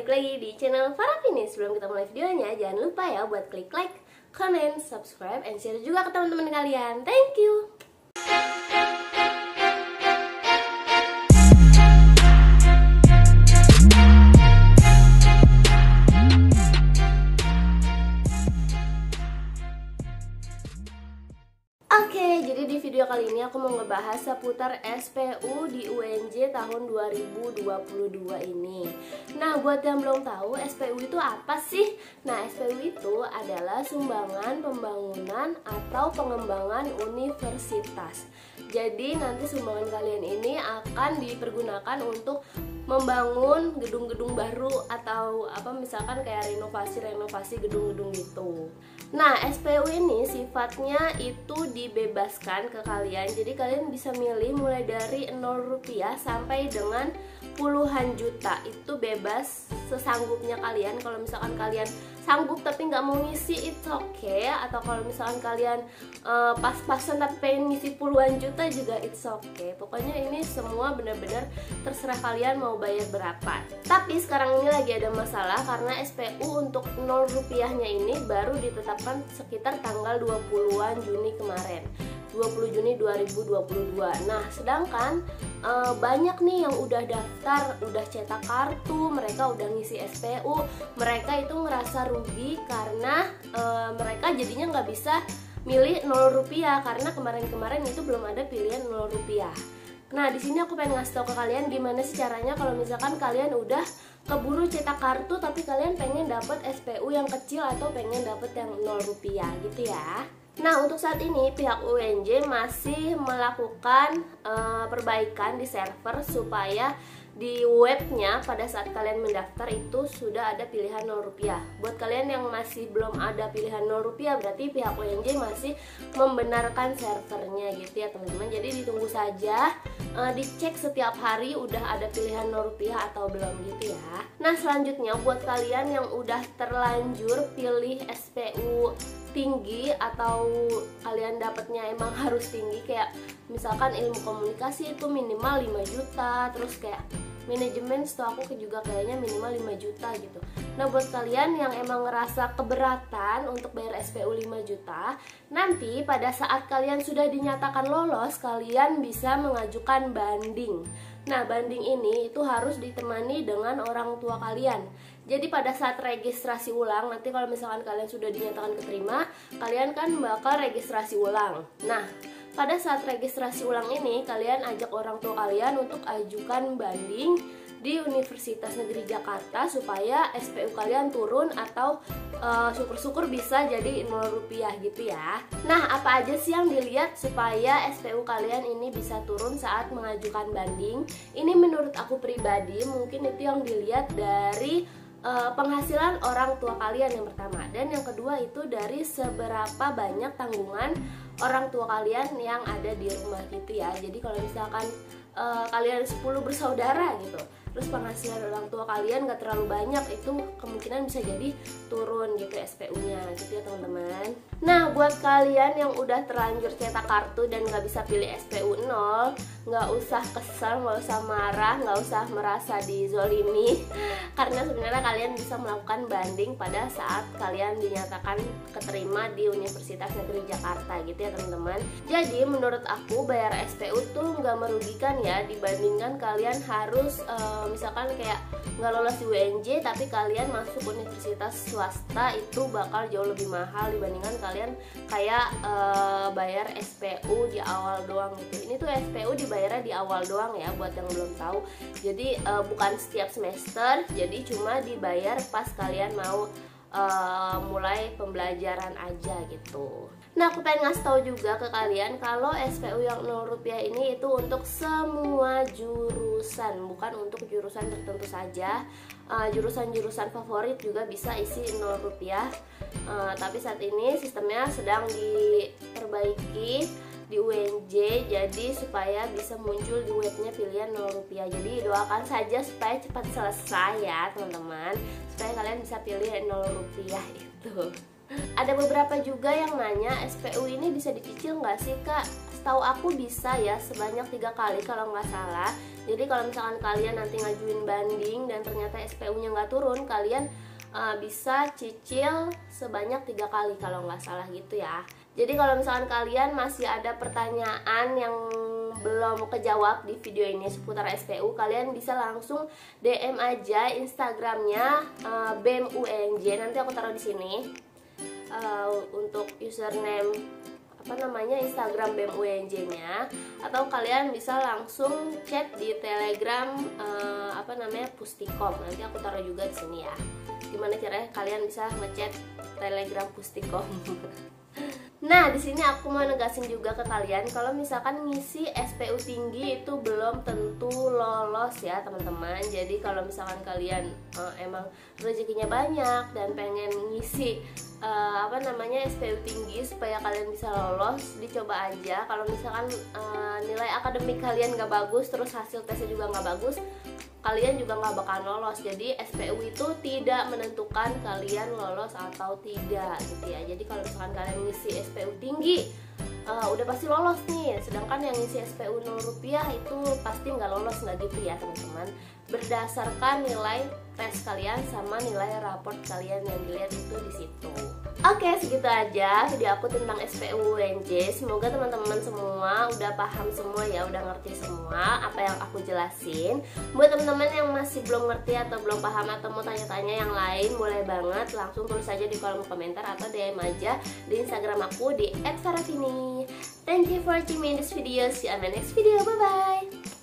balik lagi di channel Farafini. Sebelum kita mulai videonya, jangan lupa ya buat klik like, comment, subscribe, and share juga ke teman-teman kalian. Thank you. Oke, jadi di video kali ini aku mau ngebahas seputar SPU di UNJ tahun 2022 ini. Nah, buat yang belum tahu, SPU itu apa sih? Nah, SPU itu adalah sumbangan pembangunan atau pengembangan universitas. Jadi nanti sumbangan kalian ini akan dipergunakan untuk membangun gedung-gedung baru atau misalkan kayak renovasi gedung-gedung gitu. Nah, SPU ini sifatnya itu dibebaskan ke kalian. Jadi kalian bisa milih mulai dari 0 rupiah sampai dengan puluhan juta. Itu bebas sesanggupnya kalian. Kalau misalkan kalian sanggup tapi nggak mau ngisi, it's okay. Atau kalau misalkan kalian pas-pasan tapi pengen ngisi puluhan juta juga it's okay. Pokoknya ini semua benar-benar terserah kalian mau bayar berapa. Tapi sekarang ini lagi ada masalah karena SPU untuk 0 rupiahnya ini baru ditetapkan sekitar tanggal 20-an Juni kemarin, 20 Juni 2022. Nah, sedangkan banyak nih yang udah daftar, udah cetak kartu, mereka udah ngisi SPU, mereka itu ngerasa rugi karena mereka jadinya nggak bisa milih 0 rupiah karena kemarin-kemarin itu belum ada pilihan 0 rupiah. Nah, di sini aku pengen ngasih tau ke kalian gimana sih caranya kalau misalkan kalian udah keburu cetak kartu tapi kalian pengen dapat SPU yang kecil atau pengen dapat yang 0 rupiah gitu ya. Nah, untuk saat ini pihak UNJ masih melakukan perbaikan di server supaya di webnya pada saat kalian mendaftar itu sudah ada pilihan 0 rupiah. Buat kalian yang masih belum ada pilihan 0 rupiah berarti pihak UNJ masih membenarkan servernya gitu ya teman-teman. Jadi ditunggu saja, dicek setiap hari udah ada pilihan 0 rupiah atau belum gitu ya. Nah, selanjutnya buat kalian yang udah terlanjur pilih SPU tinggi atau kalian dapatnya emang harus tinggi, kayak misalkan ilmu komunikasi itu minimal 5 juta, terus kayak manajemen setahu aku juga kayaknya minimal 5 juta gitu. Nah, buat kalian yang emang ngerasa keberatan untuk bayar SPU 5 juta, nanti pada saat kalian sudah dinyatakan lolos, kalian bisa mengajukan banding. Nah, banding ini itu harus ditemani dengan orang tua kalian. Jadi pada saat registrasi ulang, nanti kalau misalkan kalian sudah dinyatakan keterima, kalian kan bakal registrasi ulang. Nah, pada saat registrasi ulang ini, kalian ajak orang tua kalian untuk ajukan banding di Universitas Negeri Jakarta supaya SPU kalian turun atau syukur-syukur bisa jadi 0 rupiah gitu ya. Nah, apa aja sih yang dilihat supaya SPU kalian ini bisa turun saat mengajukan banding? Ini menurut aku pribadi mungkin itu yang dilihat dari penghasilan orang tua kalian yang pertama, dan yang kedua itu dari seberapa banyak tanggungan orang tua kalian yang ada di rumah gitu ya. Jadi kalau misalkan kalian 10 bersaudara gitu, terus penghasilan orang tua kalian gak terlalu banyak, itu kemungkinan bisa jadi turun gitu SPU-nya gitu ya teman-teman. Nah, buat kalian yang udah terlanjur cetak kartu dan gak bisa pilih SPU 0, gak usah kesel, gak usah marah, gak usah merasa dizolimi karena sebenarnya kalian bisa melakukan banding pada saat kalian dinyatakan keterima di Universitas Negeri Jakarta gitu ya teman-teman. Jadi menurut aku bayar SPU tuh gak merugikan ya, dibandingkan kalian harus misalkan kayak nggak lolos di UNJ tapi kalian masuk universitas swasta, itu bakal jauh lebih mahal dibandingkan kalian kayak bayar SPU di awal doang gitu. Ini tuh SPU dibayarnya di awal doang ya buat yang belum tahu. Jadi bukan setiap semester, jadi cuma dibayar pas kalian mau mulai pembelajaran aja gitu. Nah, aku pengen ngasih tahu juga ke kalian kalau SPU yang 0 rupiah ini itu untuk semua jurusan, bukan untuk jurusan tertentu saja. Jurusan-jurusan favorit juga bisa isi 0 rupiah. Tapi saat ini sistemnya sedang diperbaiki di UNJ, jadi supaya bisa muncul di webnya pilihan 0 rupiah. Jadi doakan saja supaya cepat selesai ya teman-teman, supaya kalian bisa pilih 0 rupiah itu. Ada beberapa juga yang nanya, SPU ini bisa dicicil nggak sih kak? setahu aku bisa ya sebanyak 3 kali kalau nggak salah. Jadi kalau misalkan kalian nanti ngajuin banding dan ternyata SPU-nya nggak turun, kalian bisa cicil sebanyak 3 kali kalau nggak salah gitu ya. Jadi kalau misalkan kalian masih ada pertanyaan yang belum kejawab di video ini seputar SPU, kalian bisa langsung DM aja Instagramnya BEM UNJ. Nanti aku taruh di sini untuk username Instagram BEM UNJ-nya, atau kalian bisa langsung chat di Telegram Pustikom. Nanti aku taruh juga di sini ya. Gimana caranya kalian bisa ngechat Telegram Pustikom. Nah, di sini aku mau negasin juga ke kalian kalau misalkan ngisi SPU tinggi itu belum tentu lolos ya, teman-teman. Jadi kalau misalkan kalian emang rezekinya banyak dan pengen ngisi SPU tinggi supaya kalian bisa lolos, dicoba aja. Kalau misalkan nilai akademik kalian gak bagus, terus hasil tesnya juga gak bagus, kalian juga nggak bakal lolos. Jadi SPU itu tidak menentukan kalian lolos atau tidak gitu ya. Jadi kalau misalkan kalian ngisi SPU tinggi udah pasti lolos nih, sedangkan yang ngisi SPU 0 rupiah itu pasti nggak lolos, nggak gitu ya teman-teman. Berdasarkan nilai tes kalian sama nilai raport kalian yang dilihat itu di situ. Oke, segitu aja video aku tentang SPU UNJ. Semoga teman-teman semua udah paham semua ya, udah ngerti semua apa yang aku jelasin. Buat teman-teman yang masih belum ngerti atau belum paham atau mau tanya-tanya yang lain, boleh banget langsung tulis aja di kolom komentar atau DM aja di Instagram aku di @faravini. Thank you for watching me in this video. See you on my next video. Bye bye.